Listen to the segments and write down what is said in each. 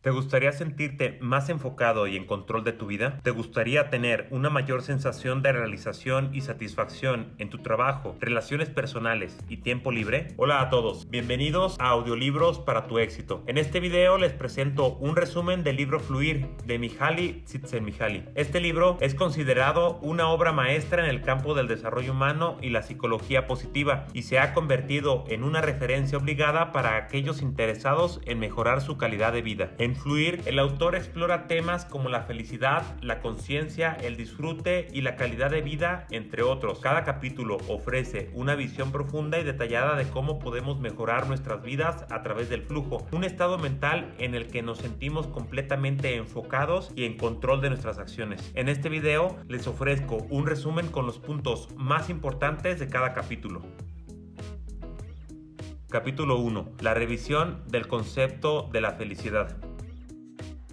¿Te gustaría sentirte más enfocado y en control de tu vida? ¿Te gustaría tener una mayor sensación de realización y satisfacción en tu trabajo, relaciones personales y tiempo libre? Hola a todos, bienvenidos a Audiolibros para tu éxito. En este video les presento un resumen del libro Fluir de Mihaly Csikszentmihalyi. Este libro es considerado una obra maestra en el campo del desarrollo humano y la psicología positiva y se ha convertido en una referencia obligada para aquellos interesados en mejorar su calidad de vida. En Fluir, el autor explora temas como la felicidad, la conciencia, el disfrute y la calidad de vida, entre otros. Cada capítulo ofrece una visión profunda y detallada de cómo podemos mejorar nuestras vidas a través del flujo, un estado mental en el que nos sentimos completamente enfocados y en control de nuestras acciones. En este video les ofrezco un resumen con los puntos más importantes de cada capítulo. Capítulo 1. La revisión del concepto de la felicidad.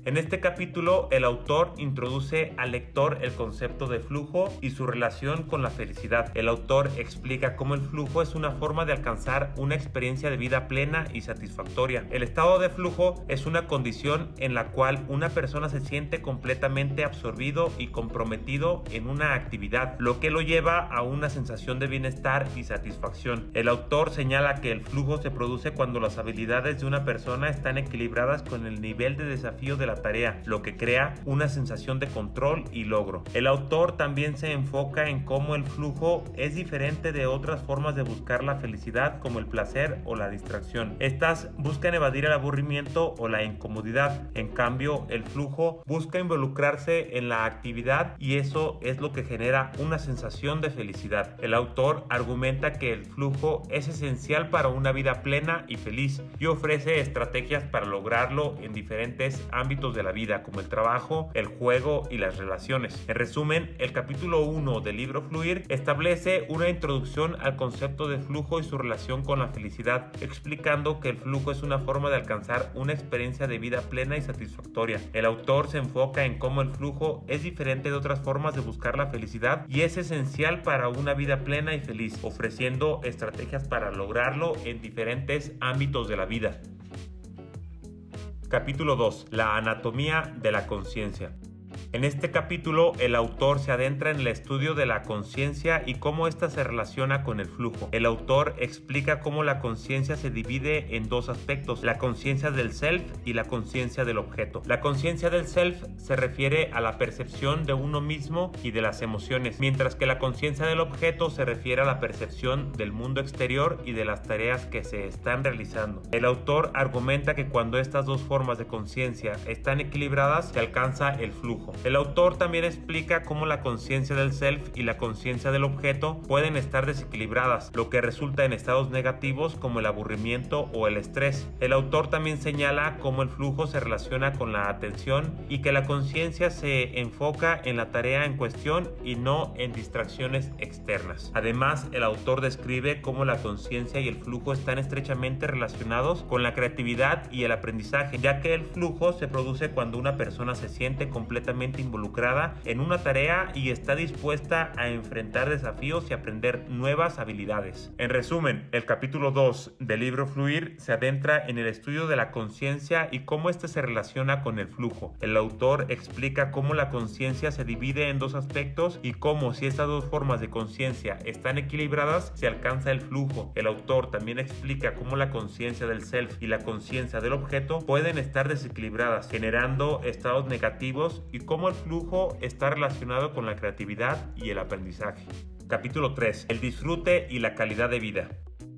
En este capítulo, el autor introduce al lector el concepto de flujo y su relación con la felicidad. El autor explica cómo el flujo es una forma de alcanzar una experiencia de vida plena y satisfactoria. El estado de flujo es una condición en la cual una persona se siente completamente absorbido y comprometido en una actividad, lo que lo lleva a una sensación de bienestar y satisfacción. El autor señala que el flujo se produce cuando las habilidades de una persona están equilibradas con el nivel de desafío de la tarea, lo que crea una sensación de control y logro. El autor también se enfoca en cómo el flujo es diferente de otras formas de buscar la felicidad, como el placer o la distracción. Estas buscan evadir el aburrimiento o la incomodidad. En cambio, el flujo busca involucrarse en la actividad y eso es lo que genera una sensación de felicidad. El autor argumenta que el flujo es esencial para una vida plena y feliz y ofrece estrategias para lograrlo en diferentes ámbitos de la vida, como el trabajo, el juego y las relaciones. En resumen, el capítulo 1 del libro Fluir establece una introducción al concepto de flujo y su relación con la felicidad, explicando que el flujo es una forma de alcanzar una experiencia de vida plena y satisfactoria. El autor se enfoca en cómo el flujo es diferente de otras formas de buscar la felicidad y es esencial para una vida plena y feliz, ofreciendo estrategias para lograrlo en diferentes ámbitos de la vida. Capítulo 2. La anatomía de la conciencia. En este capítulo, el autor se adentra en el estudio de la conciencia y cómo ésta se relaciona con el flujo. El autor explica cómo la conciencia se divide en dos aspectos: la conciencia del self y la conciencia del objeto. La conciencia del self se refiere a la percepción de uno mismo y de las emociones, mientras que la conciencia del objeto se refiere a la percepción del mundo exterior y de las tareas que se están realizando. El autor argumenta que cuando estas dos formas de conciencia están equilibradas, se alcanza el flujo. El autor también explica cómo la conciencia del self y la conciencia del objeto pueden estar desequilibradas, lo que resulta en estados negativos como el aburrimiento o el estrés. El autor también señala cómo el flujo se relaciona con la atención y que la conciencia se enfoca en la tarea en cuestión y no en distracciones externas. Además, el autor describe cómo la conciencia y el flujo están estrechamente relacionados con la creatividad y el aprendizaje, ya que el flujo se produce cuando una persona se siente completamente involucrada en una tarea y está dispuesta a enfrentar desafíos y aprender nuevas habilidades. En resumen, el capítulo 2 del libro Fluir se adentra en el estudio de la conciencia y cómo éste se relaciona con el flujo. El autor explica cómo la conciencia se divide en dos aspectos y cómo, si estas dos formas de conciencia están equilibradas, se alcanza el flujo. El autor también explica cómo la conciencia del self y la conciencia del objeto pueden estar desequilibradas, generando estados negativos, y cómo el flujo está relacionado con la creatividad y el aprendizaje. Capítulo 3. El disfrute y la calidad de vida.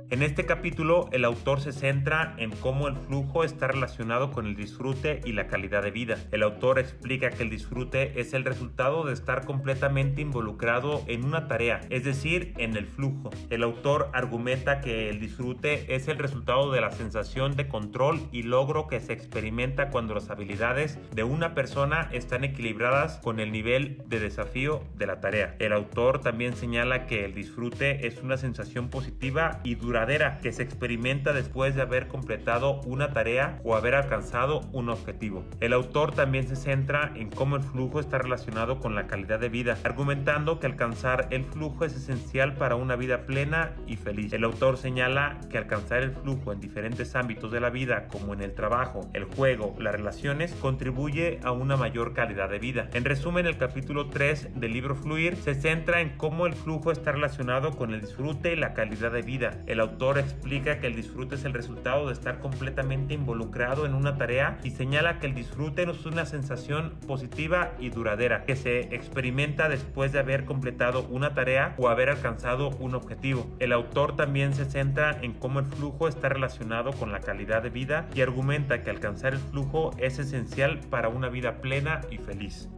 En este capítulo, el autor se centra en cómo el flujo está relacionado con el disfrute y la calidad de vida. El autor explica que el disfrute es el resultado de estar completamente involucrado en una tarea, es decir, en el flujo. El autor argumenta que el disfrute es el resultado de la sensación de control y logro que se experimenta cuando las habilidades de una persona están equilibradas con el nivel de desafío de la tarea. El autor también señala que el disfrute es una sensación positiva y duradera duradera que se experimenta después de haber completado una tarea o haber alcanzado un objetivo. El autor también se centra en cómo el flujo está relacionado con la calidad de vida, argumentando que alcanzar el flujo es esencial para una vida plena y feliz. El autor señala que alcanzar el flujo en diferentes ámbitos de la vida, como en el trabajo, el juego, las relaciones, contribuye a una mayor calidad de vida. En resumen, el capítulo 3 del libro Fluir se centra en cómo el flujo está relacionado con el disfrute y la calidad de vida. El autor explica que el disfrute es el resultado de estar completamente involucrado en una tarea y señala que el disfrute es una sensación positiva y duradera que se experimenta después de haber completado una tarea o haber alcanzado un objetivo. El autor también se centra en cómo el flujo está relacionado con la calidad de vida y argumenta que alcanzar el flujo es esencial para una vida plena y feliz.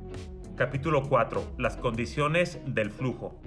Capítulo 4. Las condiciones del flujo.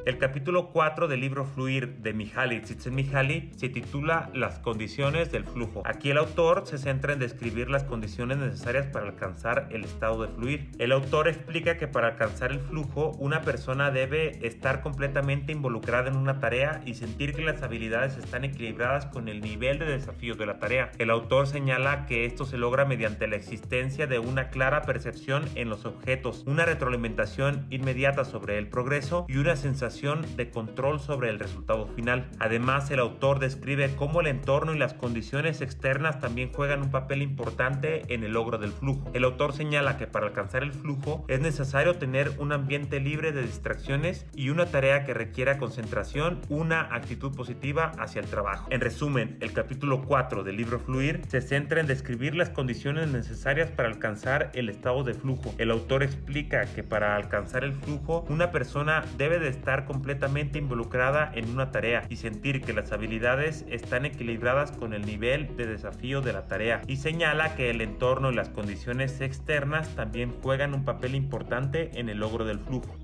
El capítulo 4 del libro Fluir de Mihaly Csikszentmihalyi se titula Las condiciones del flujo. Aquí el autor se centra en describir las condiciones necesarias para alcanzar el estado de fluir. El autor explica que para alcanzar el flujo, una persona debe estar completamente involucrada en una tarea y sentir que las habilidades están equilibradas con el nivel de desafío de la tarea. El autor señala que esto se logra mediante la existencia de una clara percepción en los objetos, una retroalimentación inmediata sobre el progreso y una sensación de control sobre el resultado final. Además, el autor describe cómo el entorno y las condiciones externas también juegan un papel importante en el logro del flujo. El autor señala que para alcanzar el flujo es necesario tener un ambiente libre de distracciones y una tarea que requiera concentración, una actitud positiva hacia el trabajo. En resumen, el capítulo 4 del libro Fluir se centra en describir las condiciones necesarias para alcanzar el estado de flujo. El autor explica que para alcanzar el flujo, una persona debe de estar completamente involucrada en una tarea y sentir que las habilidades están equilibradas con el nivel de desafío de la tarea, y señala que el entorno y las condiciones externas también juegan un papel importante en el logro del flujo.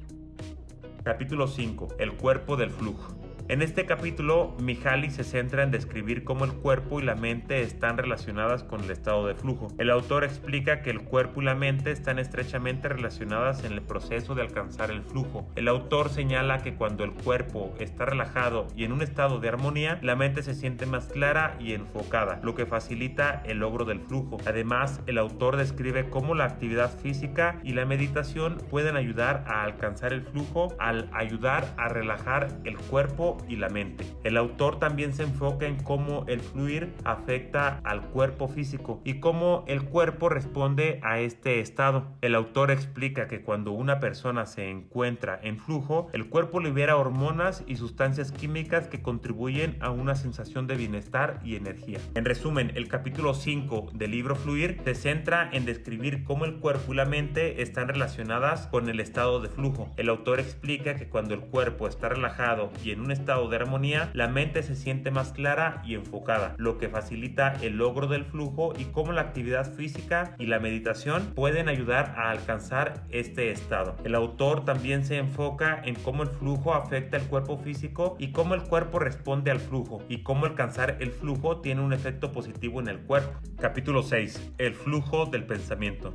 Capítulo 5. El cuerpo del flujo. En este capítulo, Mihaly se centra en describir cómo el cuerpo y la mente están relacionadas con el estado de flujo. El autor explica que el cuerpo y la mente están estrechamente relacionadas en el proceso de alcanzar el flujo. El autor señala que cuando el cuerpo está relajado y en un estado de armonía, la mente se siente más clara y enfocada, lo que facilita el logro del flujo. Además, el autor describe cómo la actividad física y la meditación pueden ayudar a alcanzar el flujo al ayudar a relajar el cuerpo y la mente. El autor también se enfoca en cómo el fluir afecta al cuerpo físico y cómo el cuerpo responde a este estado. El autor explica que cuando una persona se encuentra en flujo, el cuerpo libera hormonas y sustancias químicas que contribuyen a una sensación de bienestar y energía. En resumen, el capítulo 5 del libro Fluir se centra en describir cómo el cuerpo y la mente están relacionadas con el estado de flujo. El autor explica que cuando el cuerpo está relajado y en un estado de armonía, la mente se siente más clara y enfocada, lo que facilita el logro del flujo, y cómo la actividad física y la meditación pueden ayudar a alcanzar este estado. El autor también se enfoca en cómo el flujo afecta el cuerpo físico y cómo el cuerpo responde al flujo, y cómo alcanzar el flujo tiene un efecto positivo en el cuerpo. Capítulo 6. El flujo del pensamiento.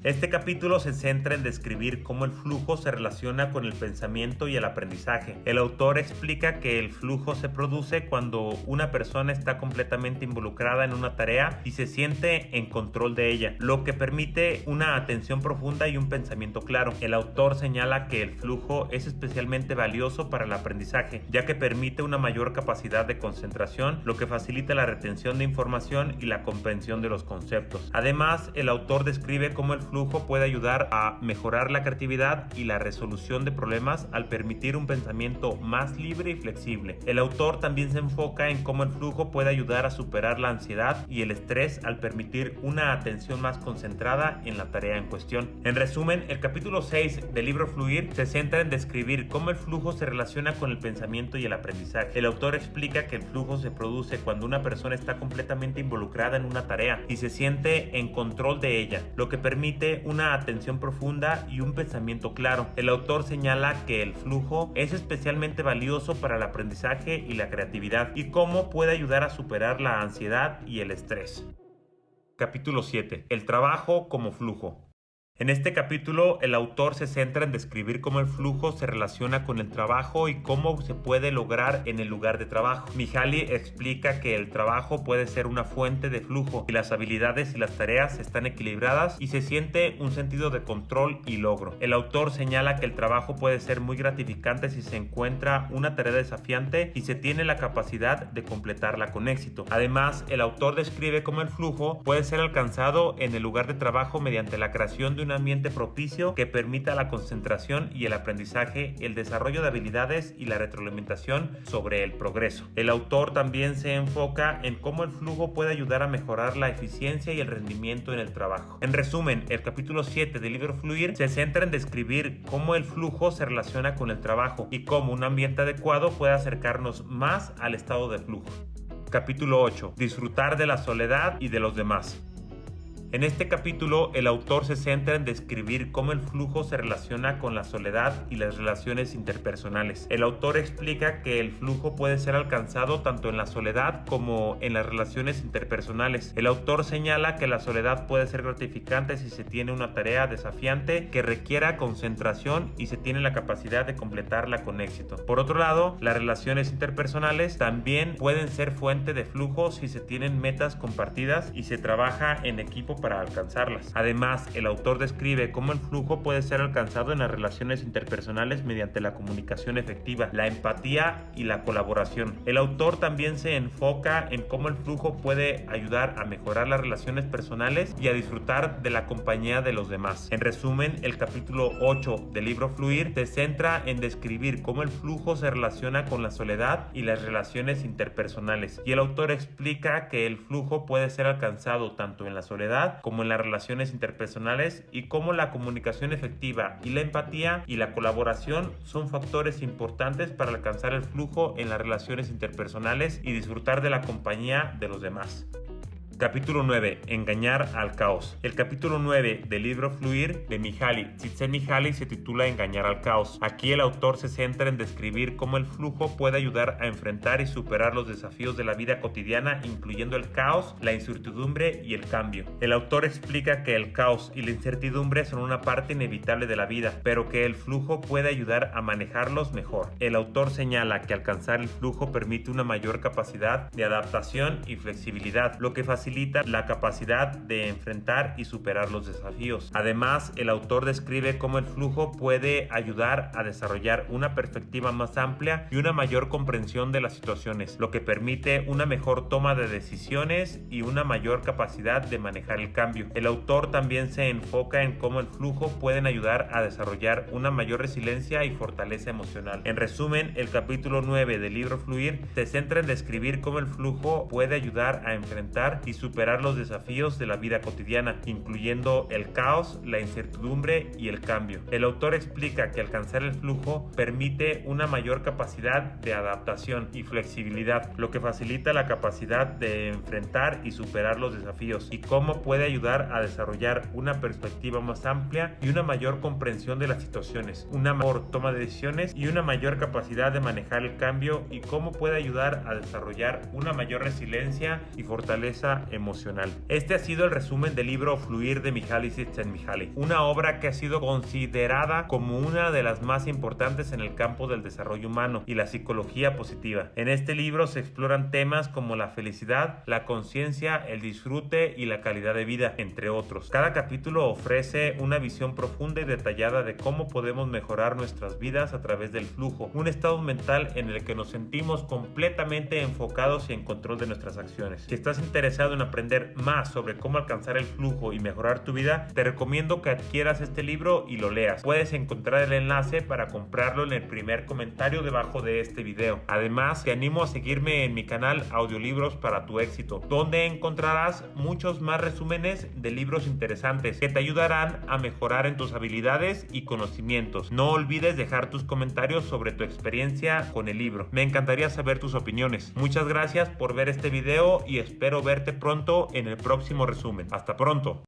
Este capítulo se centra en describir cómo el flujo se relaciona con el pensamiento y el aprendizaje. El autor explica que el flujo se produce cuando una persona está completamente involucrada en una tarea y se siente en control de ella, lo que permite una atención profunda y un pensamiento claro. El autor señala que el flujo es especialmente valioso para el aprendizaje, ya que permite una mayor capacidad de concentración, lo que facilita la retención de información y la comprensión de los conceptos. Además, el autor describe cómo el flujo puede ayudar a mejorar la creatividad y la resolución de problemas al permitir un pensamiento más libre y flexible. El autor también se enfoca en cómo el flujo puede ayudar a superar la ansiedad y el estrés al permitir una atención más concentrada en la tarea en cuestión. En resumen, el capítulo 6 del libro Fluir se centra en describir cómo el flujo se relaciona con el pensamiento y el aprendizaje. El autor explica que el flujo se produce cuando una persona está completamente involucrada en una tarea y se siente en control de ella, lo que permite una atención profunda y un pensamiento claro. El autor señala que el flujo es especialmente valioso para el aprendizaje y la creatividad, y cómo puede ayudar a superar la ansiedad y el estrés. Capítulo 7. El trabajo como flujo. En este capítulo, el autor se centra en describir cómo el flujo se relaciona con el trabajo y cómo se puede lograr en el lugar de trabajo. Mihaly explica que el trabajo puede ser una fuente de flujo y las habilidades y las tareas están equilibradas y se siente un sentido de control y logro. El autor señala que el trabajo puede ser muy gratificante si se encuentra una tarea desafiante y se tiene la capacidad de completarla con éxito. Además, el autor describe cómo el flujo puede ser alcanzado en el lugar de trabajo mediante la creación de un ambiente propicio que permita la concentración y el aprendizaje, el desarrollo de habilidades y la retroalimentación sobre el progreso. El autor también se enfoca en cómo el flujo puede ayudar a mejorar la eficiencia y el rendimiento en el trabajo. En resumen, el capítulo 7 del libro Fluir se centra en describir cómo el flujo se relaciona con el trabajo y cómo un ambiente adecuado puede acercarnos más al estado de flujo. Capítulo 8. Disfrutar de la soledad y de los demás. En este capítulo, el autor se centra en describir cómo el flujo se relaciona con la soledad y las relaciones interpersonales. El autor explica que el flujo puede ser alcanzado tanto en la soledad como en las relaciones interpersonales. El autor señala que la soledad puede ser gratificante si se tiene una tarea desafiante que requiera concentración y se tiene la capacidad de completarla con éxito. Por otro lado, las relaciones interpersonales también pueden ser fuente de flujo si se tienen metas compartidas y se trabaja en equipo para alcanzarlas. Además, el autor describe cómo el flujo puede ser alcanzado en las relaciones interpersonales mediante la comunicación efectiva, la empatía y la colaboración. El autor también se enfoca en cómo el flujo puede ayudar a mejorar las relaciones personales y a disfrutar de la compañía de los demás. En resumen, el capítulo 8 del libro Fluir se centra en describir cómo el flujo se relaciona con la soledad y las relaciones interpersonales. Y el autor explica que el flujo puede ser alcanzado tanto en la soledad como en las relaciones interpersonales y cómo la comunicación efectiva y la empatía y la colaboración son factores importantes para alcanzar el flujo en las relaciones interpersonales y disfrutar de la compañía de los demás. Capítulo 9. Engañar al caos. El capítulo 9 del libro Fluir de Mihaly Csikszentmihalyi se titula Engañar al caos. Aquí el autor se centra en describir cómo el flujo puede ayudar a enfrentar y superar los desafíos de la vida cotidiana, incluyendo el caos, la incertidumbre y el cambio. El autor explica que el caos y la incertidumbre son una parte inevitable de la vida, pero que el flujo puede ayudar a manejarlos mejor. El autor señala que alcanzar el flujo permite una mayor capacidad de adaptación y flexibilidad, lo que facilita la capacidad de enfrentar y superar los desafíos. Además, el autor describe cómo el flujo puede ayudar a desarrollar una perspectiva más amplia y una mayor comprensión de las situaciones, lo que permite una mejor toma de decisiones y una mayor capacidad de manejar el cambio. El autor también se enfoca en cómo el flujo puede ayudar a desarrollar una mayor resiliencia y fortaleza emocional. En resumen, el capítulo 9 del libro Fluir se centra en describir cómo el flujo puede ayudar a enfrentar y superar los desafíos de la vida cotidiana, incluyendo el caos, la incertidumbre y el cambio. El autor explica que alcanzar el flujo permite una mayor capacidad de adaptación y flexibilidad, lo que facilita la capacidad de enfrentar y superar los desafíos, y cómo puede ayudar a desarrollar una perspectiva más amplia y una mayor comprensión de las situaciones, una mejor toma de decisiones y una mayor capacidad de manejar el cambio, y cómo puede ayudar a desarrollar una mayor resiliencia y fortaleza emocional. Este ha sido el resumen del libro Fluir de Mihaly Csikszentmihalyi, una obra que ha sido considerada como una de las más importantes en el campo del desarrollo humano y la psicología positiva. En este libro se exploran temas como la felicidad, la conciencia, el disfrute y la calidad de vida, entre otros. Cada capítulo ofrece una visión profunda y detallada de cómo podemos mejorar nuestras vidas a través del flujo, un estado mental en el que nos sentimos completamente enfocados y en control de nuestras acciones. Si estás interesado en aprender más sobre cómo alcanzar el flujo y mejorar tu vida, te recomiendo que adquieras este libro y lo leas. Puedes encontrar el enlace para comprarlo en el primer comentario debajo de este video. Además, te animo a seguirme en mi canal Audiolibros para tu éxito, donde encontrarás muchos más resúmenes de libros interesantes que te ayudarán a mejorar en tus habilidades y conocimientos. No olvides dejar tus comentarios sobre tu experiencia con el libro. Me encantaría saber tus opiniones. Muchas gracias por ver este video y espero verte pronto en el próximo resumen. Hasta pronto.